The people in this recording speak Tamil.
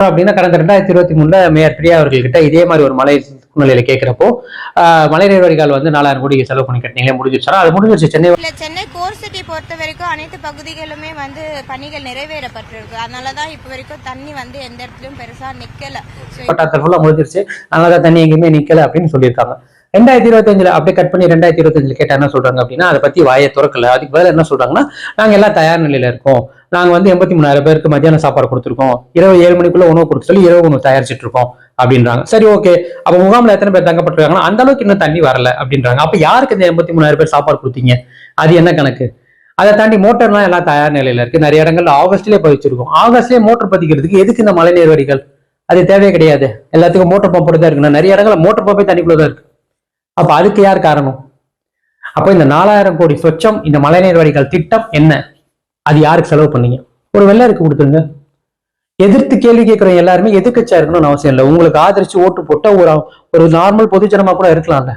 அப்படின்னா கடந்த 2023 மேயர் பிரியா அவர்கள்கிட்ட இதே மாதிரி ஒரு மழை சூழ்நிலையில கேட்கிறப்போ மழைநீர் வடிகால் வந்து 4000 கோடி செலவு பண்ணி கட்டினீங்களே முடிஞ்சிருச்சா? அது முடிஞ்சிருச்சு. சென்னை கோர் சிட்டி பொறுத்த வரைக்கும் அனைத்து பகுதிகளுமே வந்து பணிகள் நிறைவேறப்பட்டிருக்கு. அதனாலதான் இப்ப வரைக்கும் தண்ணி வந்து எந்த இடத்துலயும் பெருசா நிக்கல. முடிஞ்சிருச்சு, அதனாலதான் தண்ணி எங்கேயுமே நிக்கல அப்படின்னு சொல்லியிருக்காங்க. 2025 அப்படியே கட் பண்ணி 2025 கேட்டா என்ன சொல்றாங்க அப்படின்னா, அதை பத்தி வாயை திறக்கல. அதுக்கு பதில் என்ன சொல்றாங்கன்னா, நாங்க எல்லாம் தயார் நிலையில இருக்கோம், நாங்க வந்து 83,000 பேருக்கு மத்தியான சாப்பாடு கொடுத்துருக்கோம், இரவு 7 மணிக்குள்ள உணவு கொடுத்து சொல்லி இரவு உணவு தயாரிச்சுட்டு இருக்கோம் அப்படின்றாங்க. சரி, ஓகே, அப்ப முகாம்ல எத்தனை பேர் தங்கப்பட்டிருக்காங்கன்னா அந்த அளவுக்கு இன்னும் தண்ணி வரல அப்படின்றாங்க. அப்ப யாருக்கு இந்த 83,000 பேர் சாப்பாடு கொடுத்தீங்க? அது என்ன கணக்கு? அதை தாண்டி மோட்டர்லாம் எல்லாம் தயார் நிலையில இருக்கு. நிறைய இடங்கள்ல ஆகஸ்ட்லேயே பதிச்சிருக்கும். ஆகஸ்ட்லேயே மோட்டர் பதிக்கிறதுக்கு எதுக்கு இந்த மழைநீர் வடிகால்? அது தேவையே கிடையாது. எல்லாத்துக்கும் மோட்டர் பம்போட தான் இருக்குன்னா நிறைய இடங்கள்ல மோட்டர் பம்பே தண்ணிக்குள்ளதான் இருக்கு. அப்ப அதுக்கு யார் காரணம்? அப்ப இந்த 4000 கோடி சொச்சம் இந்த மழைநீர் வடிகால் திட்டம் என்ன? அது யாருக்கு செலவு பண்ணீங்க? ஒரு வெள்ளாருக்கு கொடுத்துருங்க. எதிர்த்து கேள்வி கேட்கிற எல்லாருமே எதிர்க்கட்சியா இருக்கணும்னு அவசியம் இல்லை. உங்களுக்கு ஆதரிச்சு ஓட்டு போட்ட ஒரு நார்மல் பொதுஜனமா கூட இருக்கலாம்ல.